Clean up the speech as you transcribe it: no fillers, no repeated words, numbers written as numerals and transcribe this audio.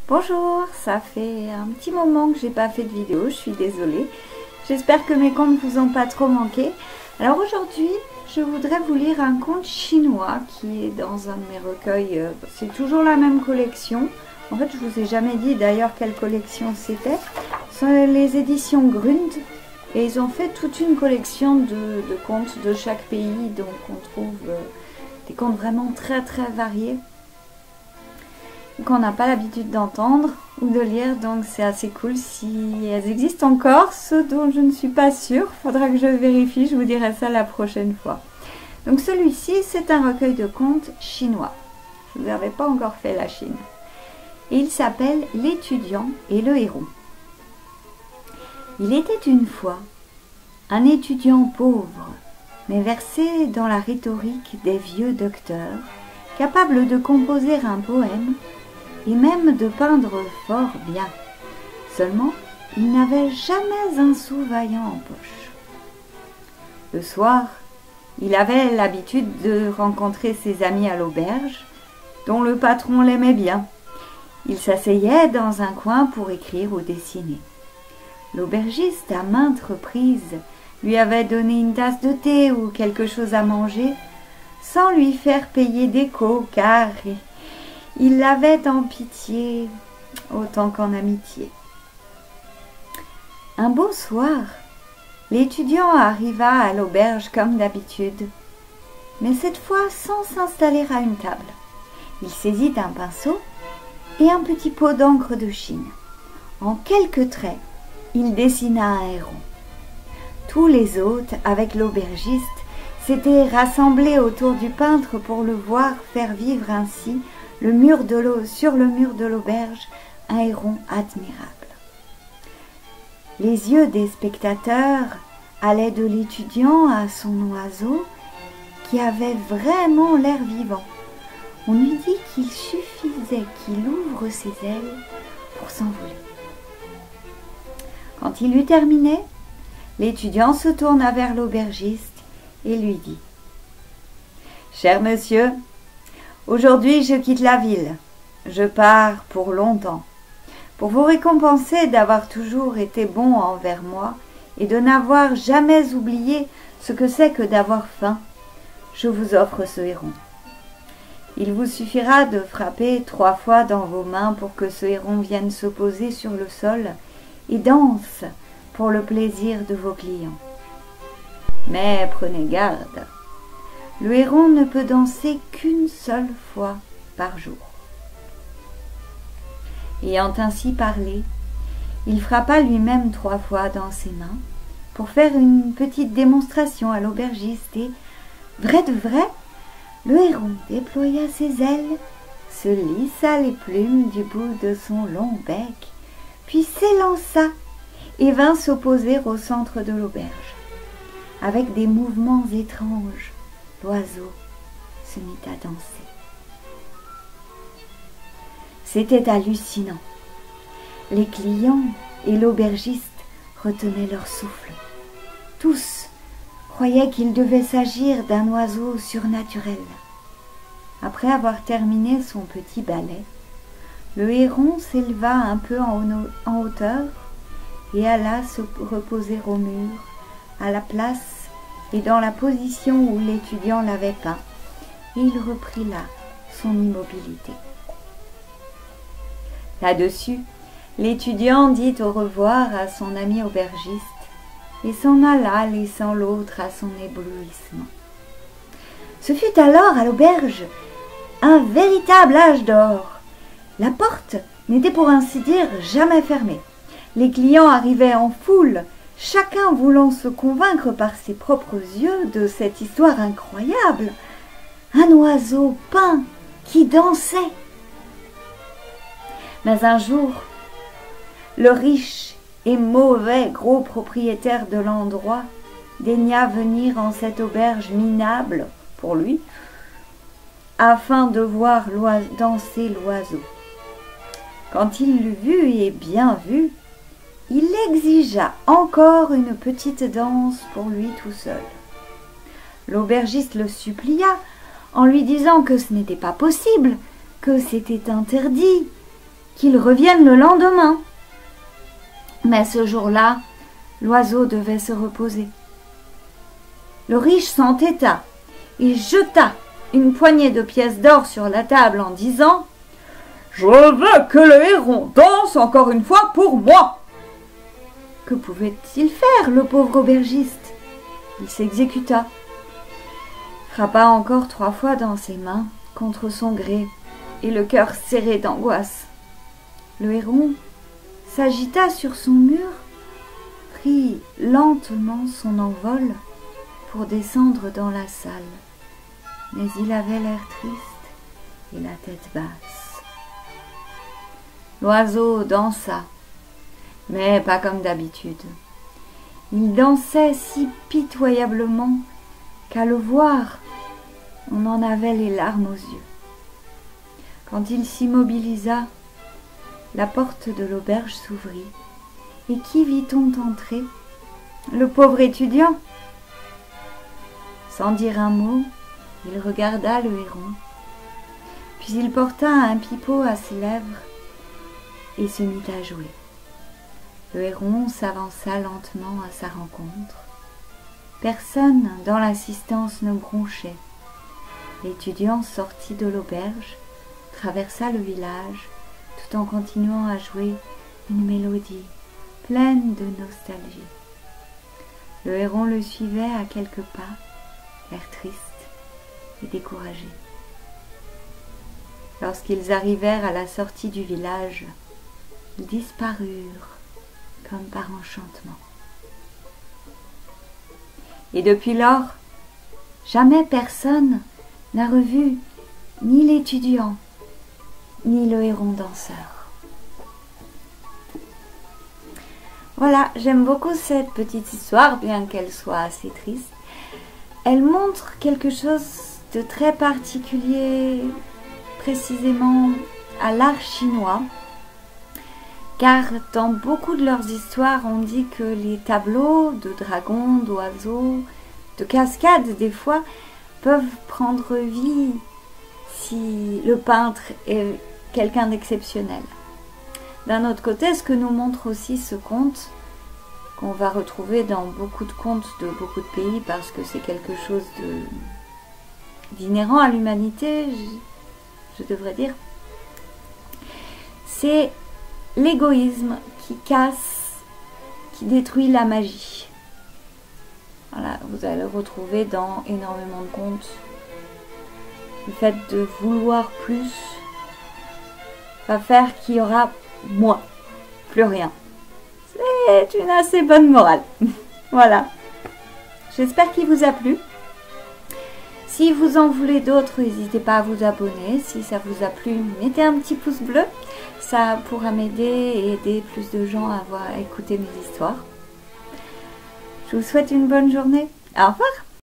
Bonjour, ça fait un petit moment que j'ai pas fait de vidéo, je suis désolée. J'espère que mes contes vous ont pas trop manqué. Alors aujourd'hui, je voudrais vous lire un conte chinois qui est dans un de mes recueils. C'est toujours la même collection. En fait, je vous ai jamais dit d'ailleurs quelle collection c'était. Ce sont les éditions Grund et ils ont fait toute une collection de contes de chaque pays. Donc on trouve des contes vraiment très variés qu'on n'a pas l'habitude d'entendre ou de lire, donc c'est assez cool. Si elles existent encore, ceux dont je ne suis pas sûre, faudra que je vérifie, je vous dirai ça la prochaine fois. Donc celui-ci, c'est un recueil de contes chinois. Je ne vous avais pas encore fait la Chine. Et il s'appelle L'étudiant et le héron. Il était une fois un étudiant pauvre, mais versé dans la rhétorique des vieux docteurs, capable de composer un poème et même de peindre fort bien. Seulement, il n'avait jamais un sou vaillant en poche. Le soir, il avait l'habitude de rencontrer ses amis à l'auberge, dont le patron l'aimait bien. Il s'asseyait dans un coin pour écrire ou dessiner. L'aubergiste, à maintes reprises, lui avait donné une tasse de thé ou quelque chose à manger, sans lui faire payer d'écho, car il l'avait en pitié autant qu'en amitié. Un beau soir, l'étudiant arriva à l'auberge comme d'habitude, mais cette fois sans s'installer à une table. Il saisit un pinceau et un petit pot d'encre de Chine. En quelques traits, il dessina un héron. Tous les hôtes, avec l'aubergiste, s'étaient rassemblés autour du peintre pour le voir faire vivre ainsi sur le mur de l'auberge un héron admirable. Les yeux des spectateurs allaient de l'étudiant à son oiseau qui avait vraiment l'air vivant. On eût dit qu'il suffisait qu'il ouvre ses ailes pour s'envoler. Quand il eut terminé, l'étudiant se tourna vers l'aubergiste et lui dit : « Cher monsieur, aujourd'hui je quitte la ville. Je pars pour longtemps. Pour vous récompenser d'avoir toujours été bon envers moi et de n'avoir jamais oublié ce que c'est que d'avoir faim, je vous offre ce héron. Il vous suffira de frapper 3 fois dans vos mains pour que ce héron vienne se poser sur le sol et danse pour le plaisir de vos clients. Mais prenez garde, le héron ne peut danser qu'une seule fois par jour. » Ayant ainsi parlé, il frappa lui-même 3 fois dans ses mains pour faire une petite démonstration à l'aubergiste et, vrai de vrai, le héron déploya ses ailes, se lissa les plumes du bout de son long bec, puis s'élança et vint s'opposer au centre de l'auberge. Avec des mouvements étranges, l'oiseau se mit à danser. C'était hallucinant. Les clients et l'aubergiste retenaient leur souffle. Tous croyaient qu'il devait s'agir d'un oiseau surnaturel. Après avoir terminé son petit ballet, le héron s'éleva un peu en hauteur et alla se reposer au mur, à la place et dans la position où l'étudiant l'avait peint, et il reprit là son immobilité. Là-dessus, l'étudiant dit au revoir à son ami aubergiste et s'en alla, laissant l'autre à son éblouissement. Ce fut alors à l'auberge un véritable âge d'or. La porte n'était pour ainsi dire jamais fermée. Les clients arrivaient en foule, chacun voulant se convaincre par ses propres yeux de cette histoire incroyable. Un oiseau peint qui dansait. Mais un jour, le riche et mauvais gros propriétaire de l'endroit daigna venir en cette auberge minable pour lui, afin de voir danser l'oiseau. Quand il l'eut vu et bien vu, il exigea encore une petite danse pour lui tout seul. L'aubergiste le supplia en lui disant que ce n'était pas possible, que c'était interdit, qu'il revienne le lendemain. Mais ce jour-là, l'oiseau devait se reposer. Le riche s'entêta et jeta une poignée de pièces d'or sur la table en disant « Je veux que le héron danse encore une fois pour moi !» Que pouvait-il faire, le pauvre aubergiste? Il s'exécuta, frappa encore 3 fois dans ses mains, contre son gré, et le cœur serré d'angoisse. Le héron s'agita sur son mur, prit lentement son envol pour descendre dans la salle. Mais il avait l'air triste et la tête basse. L'oiseau dansa, mais pas comme d'habitude. Il dansait si pitoyablement qu'à le voir, on en avait les larmes aux yeux. Quand il s'immobilisa, la porte de l'auberge s'ouvrit. Et qui vit-on entrer? Le pauvre étudiant. Sans dire un mot, il regarda le héron. Puis il porta un pipeau à ses lèvres et se mit à jouer. Le héron s'avança lentement à sa rencontre. Personne dans l'assistance ne bronchait. L'étudiant sortit de l'auberge, traversa le village, tout en continuant à jouer une mélodie pleine de nostalgie. Le héron le suivait à quelques pas, l'air triste et découragé. Lorsqu'ils arrivèrent à la sortie du village, ils disparurent comme par enchantement. Et depuis lors, jamais personne n'a revu ni l'étudiant, ni le héron danseur. Voilà, j'aime beaucoup cette petite histoire, bien qu'elle soit assez triste. Elle montre quelque chose de très particulier, précisément à l'art chinois, car dans beaucoup de leurs histoires, on dit que les tableaux de dragons, d'oiseaux, de cascades, des fois, peuvent prendre vie si le peintre est quelqu'un d'exceptionnel. D'un autre côté, ce que nous montre aussi ce conte, qu'on va retrouver dans beaucoup de contes de beaucoup de pays, parce que c'est quelque chose d'inhérent à l'humanité, je devrais dire, c'est l'égoïsme qui casse, qui détruit la magie. Voilà, vous allez le retrouver dans énormément de contes. Le fait de vouloir plus va faire qu'il y aura moins, plus rien. C'est une assez bonne morale. Voilà. J'espère qu'il vous a plu. Si vous en voulez d'autres, n'hésitez pas à vous abonner. Si ça vous a plu, mettez un petit pouce bleu. Ça pourra m'aider et aider plus de gens à écouter mes histoires. Je vous souhaite une bonne journée. Au revoir.